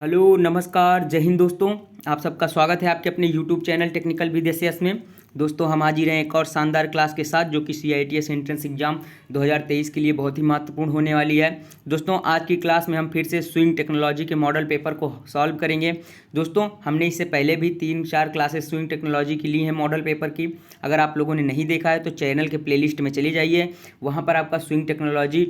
Hello नमस्कार जय हिंद दोस्तों। आप सबका स्वागत है आपके अपने यूट्यूब चैनल टेक्निकल विदेश में। दोस्तों हम हाजिर हैं एक और शानदार क्लास के साथ जो कि CITS एंट्रेंस एग्जाम 2023 के लिए बहुत ही महत्वपूर्ण होने वाली है। दोस्तों आज की क्लास में हम फिर से स्विंग टेक्नोलॉजी के मॉडल पेपर को सॉल्व करेंगे। दोस्तों हमने इससे पहले भी 3-4 क्लासेस स्विंग टेक्नोलॉजी की ली हैं मॉडल पेपर की। अगर आप लोगों ने नहीं देखा है तो चैनल के प्लेलिस्ट में चले जाइए, वहाँ पर आपका स्विंग टेक्नोलॉजी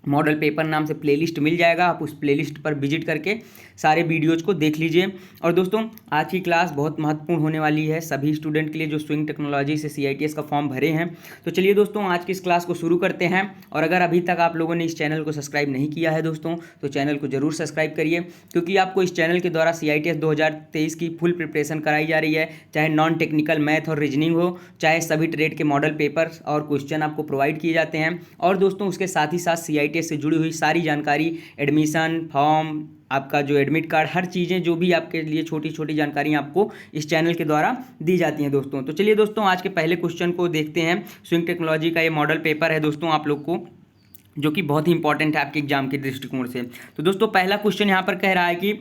मॉडल पेपर नाम से प्लेलिस्ट मिल जाएगा। आप उस प्लेलिस्ट पर विजिट करके सारे वीडियोज़ को देख लीजिए। और दोस्तों आज की क्लास बहुत महत्वपूर्ण होने वाली है सभी स्टूडेंट के लिए जो स्विंग टेक्नोलॉजी से CITS का फॉर्म भरे हैं। तो चलिए दोस्तों आज की इस क्लास को शुरू करते हैं। और अगर अभी तक आप लोगों ने इस चैनल को सब्सक्राइब नहीं किया है दोस्तों तो चैनल को जरूर सब्सक्राइब करिए, क्योंकि आपको इस चैनल के द्वारा CITS 2023 की फुल प्रिपरेशन कराई जा रही है। चाहे नॉन टेक्निकल मैथ और रीजनिंग हो, चाहे सभी ट्रेड के मॉडल पेपर और क्वेश्चन आपको प्रोवाइड किए जाते हैं। और दोस्तों उसके साथ ही साथ CITS से जुड़ी हुई सारी जानकारी, एडमिशन फॉर्म, आपका जो एडमिट कार्ड, हर चीज़ें जो भी आपके लिए छोटी छोटी जानकारियाँ आपको इस चैनल के द्वारा दी जाती हैं दोस्तों। तो चलिए दोस्तों आज के पहले क्वेश्चन को देखते हैं। स्विंग टेक्नोलॉजी का ये मॉडल पेपर है दोस्तों आप लोग को, जो कि बहुत ही इंपॉर्टेंट है आपके एग्जाम के दृष्टिकोण से। तो दोस्तों पहला क्वेश्चन यहाँ पर कह रहा है कि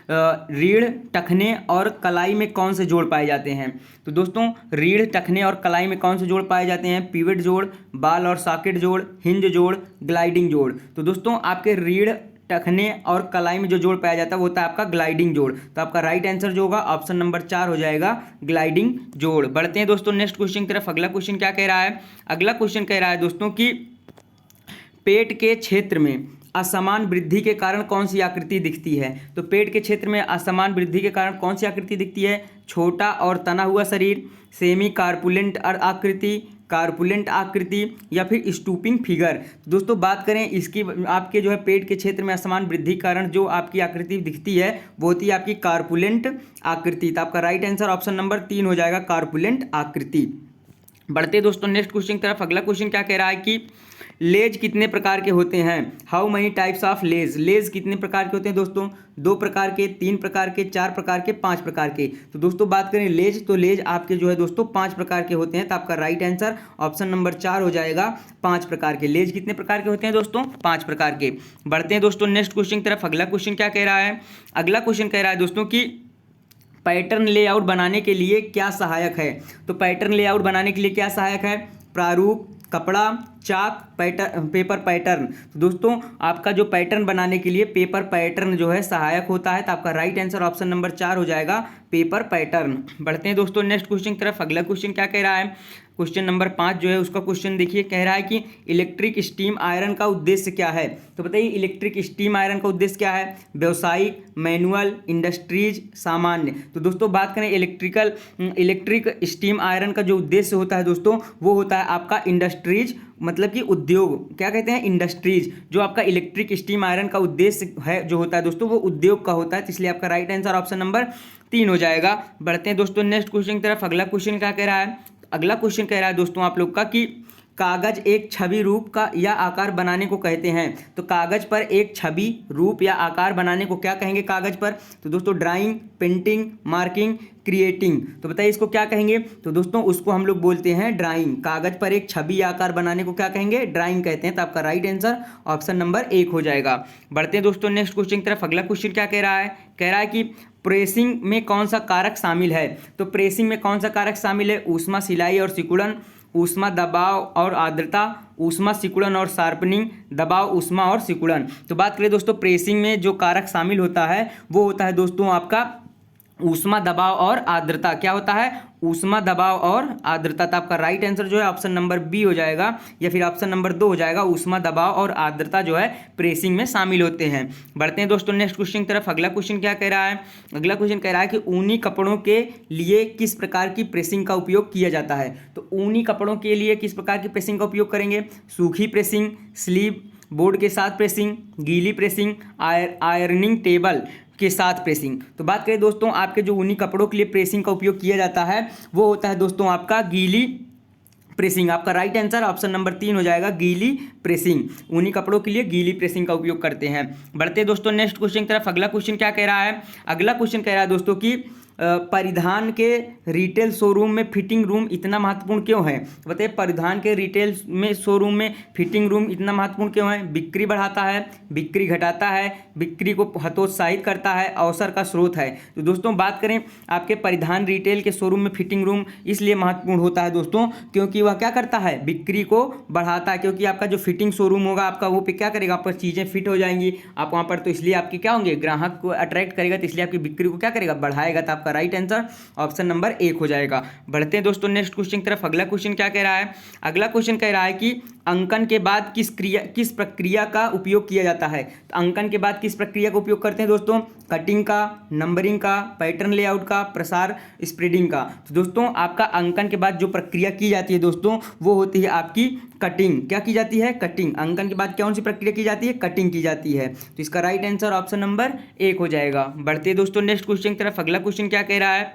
रीढ़, टखने और कलाई में कौन से जोड़ पाए जाते हैं। तो दोस्तों रीढ़, टखने और कलाई में कौन से जोड़ पाए जाते हैं? पिवट जोड़, बाल और सॉकेट जोड़, हिंज जोड़, ग्लाइडिंग जोड़। तो दोस्तों आपके रीढ़, टखने और कलाई में जो जोड़ पाया जाता है वो होता है आपका ग्लाइडिंग जोड़। तो आपका राइट आंसर जो होगा ऑप्शन नंबर 4 हो जाएगा, ग्लाइडिंग जोड़। बढ़ते हैं दोस्तों नेक्स्ट क्वेश्चन की तरफ। अगला क्वेश्चन क्या कह रहा है? अगला क्वेश्चन कह रहा है दोस्तों कि पेट के क्षेत्र में असमान वृद्धि के कारण कौन सी आकृति दिखती है। तो पेट के क्षेत्र में असमान वृद्धि के कारण कौन सी आकृति दिखती है? छोटा और तना हुआ शरीर, सेमी कार्पुलेंट आकृति, कार्पुलेंट आकृति, या फिर स्टूपिंग फिगर। दोस्तों बात करें इसकी, आपके जो है पेट के क्षेत्र में असमान वृद्धि के कारण जो आपकी आकृति दिखती है वो होती है आपकी कार्पुलेंट आकृति। तो आपका राइट आंसर ऑप्शन नंबर 3 हो जाएगा, कार्पुलेंट आकृति। बढ़ते दोस्तों नेक्स्ट क्वेश्चन की तरफ। अगला क्वेश्चन क्या कह रहा है कि लेज कितने प्रकार के होते हैं? हाउ मनी टाइप्स ऑफ लेज। लेज कितने प्रकार के होते हैं दोस्तों? 2 प्रकार के, 3 प्रकार के, 4 प्रकार के, 5 प्रकार के। तो दोस्तों बात करें लेज, तो लेज आपके जो है दोस्तों 5 प्रकार के होते हैं। तो आपका राइट आंसर ऑप्शन नंबर 4 हो जाएगा, 5 प्रकार के। लेज कितने प्रकार के होते हैं दोस्तों? 5 प्रकार के। बढ़ते हैं दोस्तों नेक्स्ट क्वेश्चन की तरफ। अगला क्वेश्चन क्या कह रहा है? अगला क्वेश्चन कह रहा है दोस्तों कि पैटर्न लेआउट बनाने के लिए क्या सहायक है। तो पैटर्न लेआउट बनाने के लिए क्या सहायक है? प्रारूप, कपड़ा, चाक, पेपर पैटर्न। तो दोस्तों आपका जो पैटर्न बनाने के लिए पेपर पैटर्न जो है सहायक होता है। तो आपका राइट आंसर ऑप्शन नंबर 4 हो जाएगा, पेपर पैटर्न। बढ़ते हैं दोस्तों नेक्स्ट क्वेश्चन की तरफ। अगला क्वेश्चन क्या कह रहा है? क्वेश्चन नंबर 5 जो है उसका क्वेश्चन देखिए, कह रहा है कि इलेक्ट्रिक स्टीम आयरन का उद्देश्य क्या है। तो बताइए इलेक्ट्रिक स्टीम आयरन का उद्देश्य क्या है? व्यावसायिक, मैनुअल, इंडस्ट्रीज, सामान्य। तो दोस्तों बात करें इलेक्ट्रिक स्टीम आयरन का जो उद्देश्य होता है दोस्तों वो होता है आपका इंडस्ट्रीज, मतलब कि उद्योग। क्या कहते हैं? इंडस्ट्रीज। जो आपका इलेक्ट्रिक स्टीम आयरन का उद्देश्य है जो होता है दोस्तों वो उद्योग का होता है। तो इसलिए आपका राइट आंसर ऑप्शन नंबर 3 हो जाएगा। बढ़ते हैं दोस्तों नेक्स्ट क्वेश्चन की तरफ। अगला क्वेश्चन क्या कह रहा है? अगला क्वेश्चन कह रहा है दोस्तों आप लोग का कि कागज एक छवि, रूप का या आकार बनाने को कहते हैं। तो कागज पर एक छवि, रूप या आकार बनाने को क्या कहेंगे कागज पर? तो दोस्तों ड्राइंग, पेंटिंग, मार्किंग, क्रिएटिंग। तो बताइए इसको क्या कहेंगे? तो दोस्तों उसको हम लोग बोलते हैं ड्राइंग। कागज पर एक छवि या आकार बनाने को क्या कहेंगे? ड्राइंग कहते हैं। तो आपका राइट आंसर ऑप्शन नंबर 1 हो जाएगा। बढ़ते हैं दोस्तों नेक्स्ट क्वेश्चन की तरफ। अगला क्वेश्चन क्या कह रहा है? कह रहा है कि प्रेसिंग में कौन सा कारक शामिल है। तो प्रेसिंग में कौन सा कारक शामिल है? ऊष्मा, सिलाई और सिकुड़न, ऊष्मा, दबाव और आर्द्रता, ऊष्मा, सिकुड़न और शार्पनिंग, दबाव, ऊष्मा और सिकुड़न। तो बात करें दोस्तों प्रेसिंग में जो कारक शामिल होता है वो होता है दोस्तों आपका ऊष्मा, दबाव और आर्द्रता। क्या होता है? ऊष्मा, दबाव और आर्द्रता। तो आपका राइट आंसर जो है ऑप्शन नंबर बी हो जाएगा, या फिर ऑप्शन नंबर 2 हो जाएगा। ऊष्मा, दबाव और आर्द्रता जो है प्रेसिंग में शामिल होते हैं। बढ़ते हैं दोस्तों नेक्स्ट क्वेश्चन की तरफ। अगला क्वेश्चन क्या कह रहा है? अगला क्वेश्चन कह रहा है कि ऊनी कपड़ों के लिए किस प्रकार की प्रेसिंग का उपयोग किया जाता है। तो ऊनी कपड़ों के लिए किस प्रकार की प्रेसिंग का उपयोग करेंगे? सूखी प्रेसिंग, स्लीव बोर्ड के साथ प्रेसिंग, गीली प्रेसिंग, आयरनिंग टेबल के साथ प्रेसिंग। तो बात करें दोस्तों आपके जो ऊनी कपड़ों के लिए प्रेसिंग का उपयोग किया जाता है वो होता है दोस्तों आपका गीली प्रेसिंग। आपका राइट आंसर ऑप्शन नंबर 3 हो जाएगा, गीली प्रेसिंग। ऊनी कपड़ों के लिए गीली प्रेसिंग का उपयोग करते हैं। बढ़ते दोस्तों नेक्स्ट क्वेश्चन की तरफ। अगला क्वेश्चन क्या कह रहा है? अगला क्वेश्चन कह रहा है दोस्तों कि परिधान के रिटेल शोरूम में फिटिंग रूम इतना महत्वपूर्ण क्यों है? बताइए, परिधान के रिटेल में शोरूम में फिटिंग रूम इतना महत्वपूर्ण क्यों है? बिक्री बढ़ाता है, बिक्री घटाता है, बिक्री को हतोत्साहित करता है, अवसर का स्रोत है। तो दोस्तों बात करें आपके परिधान रिटेल के शोरूम में फिटिंग रूम इसलिए महत्वपूर्ण होता है दोस्तों, क्योंकि वह क्या करता है? बिक्री को बढ़ाता है, क्योंकि आपका जो फिटिंग शोरूम होगा आपका वो पे क्या करेगा? आप पर चीज़ें फिट हो जाएंगी आप वहाँ पर, तो इसलिए आपकी क्या होंगे? ग्राहक को अट्रैक्ट करेगा, तो इसलिए आपकी बिक्री को क्या करेगा? बढ़ाएगा। तो आपका राइट आंसर ऑप्शन नंबर 1 हो जाएगा। बढ़ते हैं दोस्तों नेक्स्ट क्वेश्चन की तरफ। अगला क्वेश्चन क्या कह रहा है? अगला क्वेश्चन कह रहा है कि अंकन के बाद किस प्रक्रिया का उपयोग किया जाता है? तो अंकन के बाद किस प्रक्रिया का उपयोग करते हैं दोस्तों? कटिंग का, नंबरिंग का, पैटर्न लेआउट का, प्रसार स्प्रेडिंग का। तो दोस्तों आपका अंकन के बाद जो प्रक्रिया की जाती है दोस्तों वो होती है आपकी कटिंग। क्या की जाती है? कटिंग। अंकन के बाद कौन सी प्रक्रिया की जाती है? कटिंग की जाती है। तो इसका राइट आंसर ऑप्शन नंबर 1 हो जाएगा। बढ़ते हैं दोस्तों नेक्स्ट क्वेश्चन की तरफ। अगला क्वेश्चन क्या कह रहा है?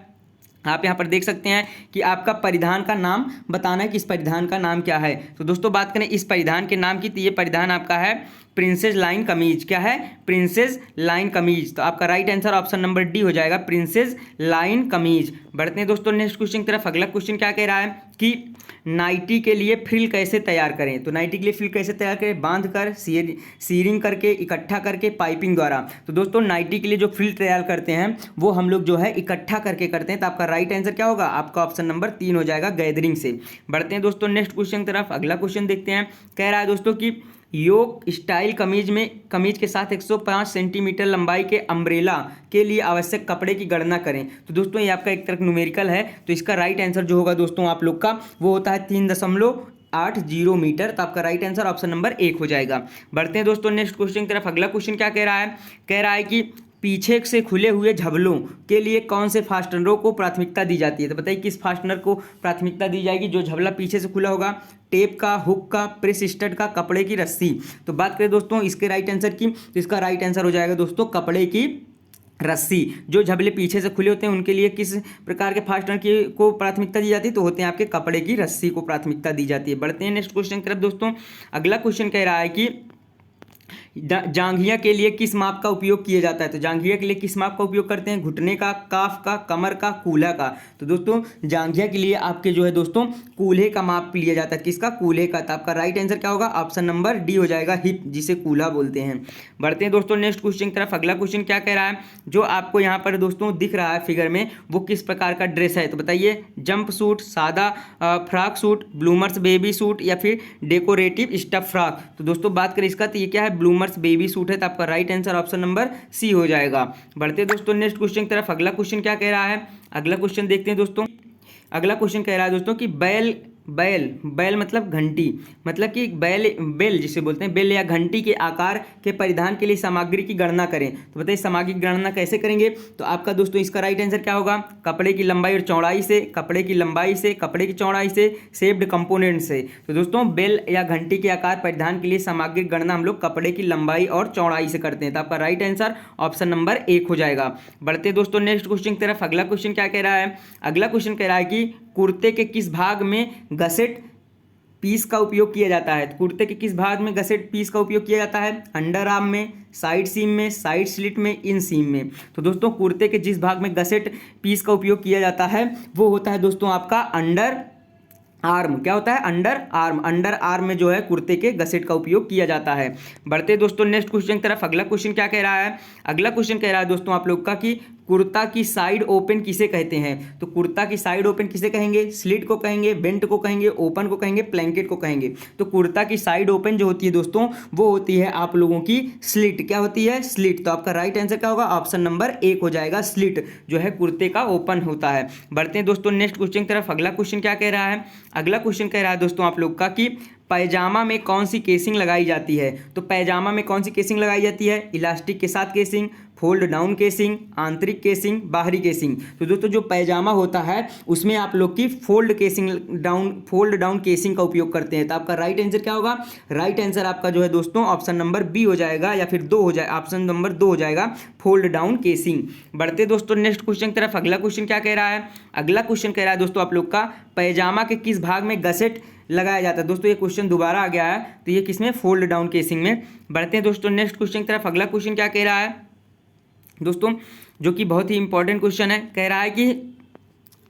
आप यहाँ पर देख सकते हैं कि आपका परिधान का नाम बताना है कि इस परिधान का नाम क्या है। तो दोस्तों बात करें इस परिधान के नाम की, तो ये परिधान आपका है प्रिंसेस लाइन कमीज। क्या है? प्रिंसेस लाइन कमीज। तो आपका right answer option number D हो जाएगा, प्रिंसेस लाइन कमीज। बढ़ते हैं दोस्तों नेक्स्ट क्वेश्चन की तरफ। अगला क्वेश्चन क्या कह रहा है कि नाइटी के लिए फ्रिल कैसे तैयार करें? तो नाइटी के लिए फ्रिल कैसे तैयार करें? बांध कर, सीरिंग करके, इकट्ठा करके, पाइपिंग द्वारा। तो दोस्तों नाइटी के लिए जो फ्रिल तैयार करते हैं वो हम लोग जो है इकट्ठा करके करते हैं। तो आपका राइट आंसर क्या होगा? आपका ऑप्शन नंबर 3 हो जाएगा, गैदरिंग से। बढ़ते हैं दोस्तों नेक्स्ट क्वेश्चन की तरफ। अगला क्वेश्चन देखते हैं। कह रहा है दोस्तों कि योक स्टाइल कमीज के साथ 105 सेंटीमीटर लंबाई के अम्ब्रेला के लिए आवश्यक कपड़े की गणना करें। तो दोस्तों ये आपका एक तरह न्यूमेरिकल है, तो इसका राइट आंसर जो होगा दोस्तों आप लोग का वो होता है 3.80 मीटर। तो आपका राइट आंसर ऑप्शन नंबर 1 हो जाएगा। बढ़ते हैं दोस्तों नेक्स्ट क्वेश्चन की तरफ। अगला क्वेश्चन क्या कह रहा है? कह रहा है कि पीछे से खुले हुए झबलों के लिए कौन से फास्टनरों को प्राथमिकता दी जाती है? तो बताइए किस फास्टनर को प्राथमिकता दी जाएगी जो झबला पीछे से खुला होगा? टेप का, हुक का, प्रेस स्टड का, कपड़े की रस्सी। तो बात करें दोस्तों इसके राइट आंसर की, तो इसका राइट आंसर हो जाएगा दोस्तों कपड़े की रस्सी। जो झबले पीछे से खुले होते हैं उनके लिए किस प्रकार के फास्टनर की को प्राथमिकता दी जाती है? तो होते हैं आपके कपड़े की रस्सी को प्राथमिकता दी जाती है। बढ़ते हैं नेक्स्ट क्वेश्चन की तरफ दोस्तों। अगला क्वेश्चन कह रहा है कि जांघिया के लिए किस माप का उपयोग किया जाता है? तो जांघिया के लिए किस माप का उपयोग करते हैं? घुटने का, काफ का, कमर का, कूल्हा का। तो दोस्तों जांघिया के लिए आपके जो है दोस्तों कूल्हे का माप लिया जाता है। किसका? कूल्हे का। तो आपका राइट आंसर क्या होगा? ऑप्शन नंबर डी हो जाएगा, हिप, जिसे कूल्हा बोलते हैं। बढ़ते हैं दोस्तों नेक्स्ट क्वेश्चन की तरफ। अगला क्वेश्चन क्या कह रहा है? जो आपको यहाँ पर दोस्तों दिख रहा है फिगर में वो किस प्रकार का ड्रेस है? तो बताइए, जंप सूट, सादा frock suit, bloomers baby suit या फिर डेकोरेटिव स्टफ फ्रॉक। तो दोस्तों बात करें इसका, तो ये क्या है? ब्लूमर्स बेबी सूट है। तो आपका right answer option number C हो जाएगा। बढ़ते दोस्तों नेक्स्ट क्वेश्चन की तरफ। अगला क्वेश्चन क्या कह रहा है? अगला क्वेश्चन देखते हैं दोस्तों। अगला क्वेश्चन कह रहा है दोस्तों कि बैल मतलब घंटी, मतलब कि बेल जिसे बोलते हैं, बेल या घंटी के आकार के परिधान के लिए सामग्री की गणना करें। तो बताइए सामग्री की गणना कैसे करेंगे? तो आपका दोस्तों इसका राइट आंसर क्या होगा? कपड़े की लंबाई और चौड़ाई से, कपड़े की लंबाई से, कपड़े की चौड़ाई से, शेप्ड कंपोनेंट से। तो दोस्तों बेल या घंटी के आकार परिधान के लिए सामग्री की गणना हम लोग कपड़े की लंबाई और चौड़ाई से करते हैं। तो आपका राइट आंसर ऑप्शन नंबर 1 हो जाएगा। बढ़ते दोस्तों नेक्स्ट क्वेश्चन की तरफ। अगला क्वेश्चन क्या कह रहा है? अगला क्वेश्चन कह रहा है कि कुर्ते के किस भाग में गसेट पीस का उपयोग किया जाता है? तो कुर्ते के किस भाग में गसेट पीस का उपयोग किया जाता है? अंडर आर्म में, साइड सीम में, साइड स्लिट में, इन सीम में। तो दोस्तों कुर्ते के जिस भाग में गसेट पीस का उपयोग किया जाता है वो होता है दोस्तों आपका अंडर आर्म। क्या होता है? Under arm. अंडर आर्म में जो है कुर्ते के गसेट का उपयोग किया जाता है। बढ़ते दोस्तों नेक्स्ट क्वेश्चन की तरफ। अगला क्वेश्चन क्या कह रहा है? अगला क्वेश्चन कह रहा है दोस्तों आप लोग का कि कुर्ता की साइड ओपन किसे कहते हैं? तो कुर्ता की साइड ओपन किसे कहेंगे? स्लिट को कहेंगे, बेंट को कहेंगे, ओपन को कहेंगे, प्लैंकेट को कहेंगे। तो कुर्ता की साइड ओपन जो होती है दोस्तों वो होती है आप लोगों की स्लिट। क्या होती है? स्लिट। तो आपका राइट आंसर क्या होगा? ऑप्शन नंबर 1 हो जाएगा, स्लिट जो है कुर्ते का ओपन होता है। बढ़ते हैं दोस्तों नेक्स्ट क्वेश्चन की तरफ। अगला क्वेश्चन क्या कह रहा है? अगला क्वेश्चन कह रहा है दोस्तों आप लोग का कि पैजामा में कौन सी केसिंग लगाई जाती है? तो पैजामा में कौन सी केसिंग लगाई जाती है? इलास्टिक के साथ केसिंग, फोल्ड डाउन केसिंग, आंतरिक केसिंग, बाहरी केसिंग। तो दोस्तों जो पैजामा होता है उसमें आप लोग की फोल्ड डाउन केसिंग का उपयोग करते हैं। तो आपका राइट आंसर क्या होगा? राइट आंसर आपका जो है दोस्तों ऑप्शन नंबर बी हो जाएगा या फिर 2 हो जाए, ऑप्शन नंबर 2 हो जाएगा, फोल्ड डाउन केसिंग। बढ़ते दोस्तों नेक्स्ट क्वेश्चन की तरफ। अगला क्वेश्चन क्या कह रहा है? अगला क्वेश्चन कह रहा है दोस्तों आप लोग का पैजामा के किस भाग में गसेट लगाया जाता है? दोस्तों ये क्वेश्चन दोबारा आ गया है, तो ये किसमें? फोल्ड डाउन केसिंग में। बढ़ते हैं दोस्तों नेक्स्ट क्वेश्चन की तरफ। अगला क्वेश्चन क्या कह रहा है? दोस्तों जो कि बहुत ही इंपॉर्टेंट क्वेश्चन है। कह रहा है कि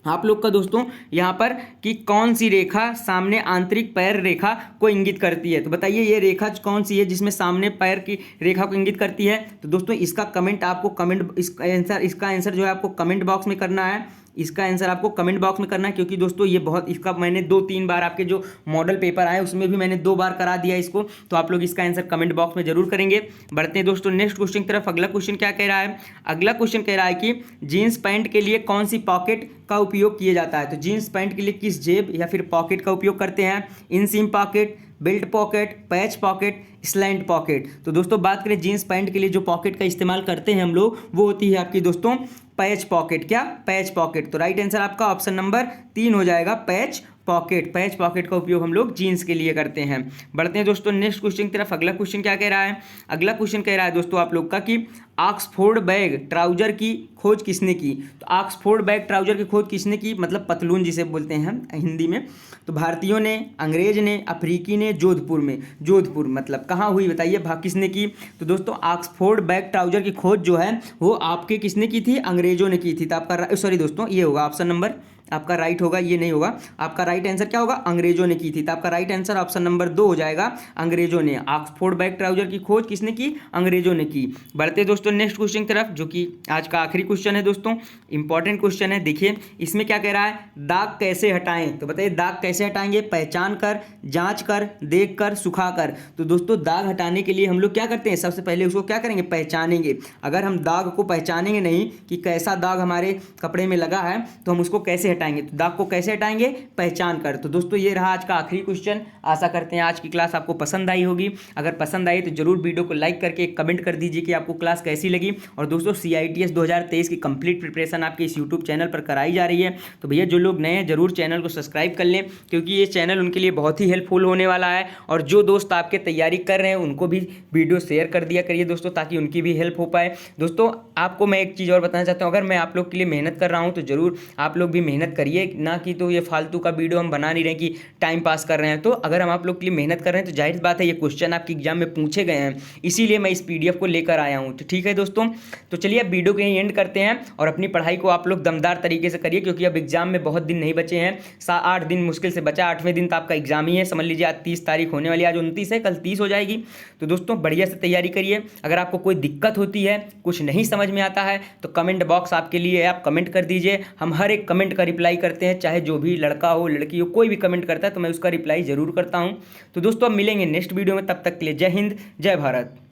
आप लोग का दोस्तों यहाँ पर कि कौन सी रेखा सामने आंतरिक पैर रेखा को इंगित करती है। तो बताइए ये रेखा कौन सी है जिसमें सामने पैर की रेखा को इंगित करती है। तो दोस्तों इसका कमेंट आपको इसका आंसर जो है आपको कमेंट बॉक्स में करना है। इसका आंसर आपको कमेंट बॉक्स में करना है, क्योंकि दोस्तों ये बहुत इसका मैंने 2-3 बार आपके जो मॉडल पेपर आए उसमें भी मैंने 2 बार करा दिया इसको। तो आप लोग इसका आंसर कमेंट बॉक्स में जरूर करेंगे। बढ़ते हैं दोस्तों नेक्स्ट क्वेश्चन की तरफ। अगला क्वेश्चन क्या कह रहा है। अगला क्वेश्चन कह रहा है कि जीन्स पैंट के लिए कौन सी पॉकेट का उपयोग किया जाता है। तो जीन्स पैंट के लिए किस जेब या फिर पॉकेट का उपयोग करते हैं। Inseam pocket, belt pocket, patch pocket, slant pocket. तो दोस्तों बात करें जीन्स पैंट के लिए जो पॉकेट का इस्तेमाल करते हैं हम लोग, वो होती है आपकी दोस्तों पैच पॉकेट। क्या, पैच पॉकेट। तो राइट आंसर आपका ऑप्शन नंबर 3 हो जाएगा, पैच पॉकेट। पैच पॉकेट का उपयोग हम लोग जीन्स के लिए करते हैं। बढ़ते हैं दोस्तों नेक्स्ट क्वेश्चन की तरफ। अगला क्वेश्चन क्या कह रहा है। अगला क्वेश्चन कह रहा है दोस्तों आप लोग का कि ऑक्सफोर्ड बैग ट्राउजर की खोज किसने की। तो ऑक्सफोर्ड बैग ट्राउजर की खोज किसने की, मतलब पतलून जिसे बोलते हैं हम हिंदी में। तो भारतीयों ने, अंग्रेज ने, अफ्रीकी ने, जोधपुर में। जोधपुर मतलब कहाँ हुई बताइए, किसने की। तो दोस्तों ऑक्सफोर्ड बैग ट्राउजर की खोज जो है वो आपके किसने की थी, अंग्रेजों ने की थी। तो आपका सॉरी दोस्तों ये होगा ऑप्शन नंबर आपका राइट होगा, ये नहीं होगा। आपका राइट आंसर क्या होगा, अंग्रेजों ने की थी। तो आपका राइट आंसर ऑप्शन नंबर 2 हो जाएगा, अंग्रेजों ने। ऑक्सफोर्ड बैग ट्राउजर की खोज किसने की, अंग्रेजों ने की। बढ़ते दोस्तों नेक्स्ट क्वेश्चन की तरफ, जो कि आज का आखिरी क्वेश्चन है दोस्तों, इंपॉर्टेंट क्वेश्चन है। देखिए इसमें क्या कह रहा है, दाग कैसे हटाएं। तो बताइए दाग कैसे हटाएंगे, पहचान कर, जांच कर, देख कर, सुखा कर। तो दोस्तों दाग हटाने के लिए हम लोग क्या करते हैं, सबसे पहले उसको क्या करेंगे, पहचानेंगे। अगर हम दाग को पहचानेंगे नहीं कि कैसा दाग हमारे कपड़े में लगा है, तो हम उसको कैसे हटाएंगे। तो दाग को कैसे हटाएंगे, पहचान कर। तो दोस्तों ये रहा आज का आखिरी क्वेश्चन। आशा करते हैं आज की क्लास आपको पसंद आई होगी। अगर पसंद आई तो जरूर वीडियो को लाइक करके कमेंट कर दीजिए कि आपको क्लास कैसी लगी। और दोस्तों CITS 2023 की कंप्लीट प्रिपरेशन आपके इस यूट्यूब चैनल पर कराई जा रही है। तो भैया जो लोग नए हैं जरूर चैनल को सब्सक्राइब कर लें, क्योंकि ये चैनल उनके लिए बहुत ही हेल्पफुल होने वाला है। और जो दोस्त आपके तैयारी कर रहे हैं उनको भी वीडियो शेयर कर दिया करिए दोस्तों, ताकि उनकी भी हेल्प हो पाए। दोस्तों आपको मैं एक चीज़ और बताना चाहता हूँ, अगर मैं आप लोग के लिए मेहनत कर रहा हूँ तो जरूर आप लोग भी मेहनत करिए, ना कि तो ये फालतू का वीडियो हम बना नहीं रहे कि टाइम पास कर रहे हैं। तो अगर हम आप लोग के लिए मेहनत कर रहे हैं तो जाहिर बात है ये क्वेश्चन आपके एग्जाम में पूछे गए हैं, इसीलिए मैं इस PDF को लेकर आया हूँ। तो ठीक है दोस्तों, तो चलिए अब वीडियो को यहीं एंड करते हैं। और अपनी पढ़ाई को आप लोग दमदार तरीके से करिए, क्योंकि अब एग्जाम में बहुत दिन नहीं बचे हैं, 8 दिन मुश्किल से बचा। 8वें दिन तो आपका एग्जाम ही है, समझ लीजिए आज 30 तारीख होने वाली, आज 29 है, कल 30 हो जाएगी। तो दोस्तों बढ़िया से तैयारी करिए। अगर आपको कोई दिक्कत होती है, कुछ नहीं समझ में आता है, तो कमेंट बॉक्स आपके लिए है, आप कमेंट कर दीजिए। हम हर एक कमेंट का रिप्लाई करते हैं, चाहे जो भी लड़का हो लड़की हो, कोई भी कमेंट करता है तो मैं उसका रिप्लाई जरूर करता हूं। तो दोस्तों अब मिलेंगे नेक्स्ट वीडियो में, तब तक के लिए जय हिंद, जय भारत।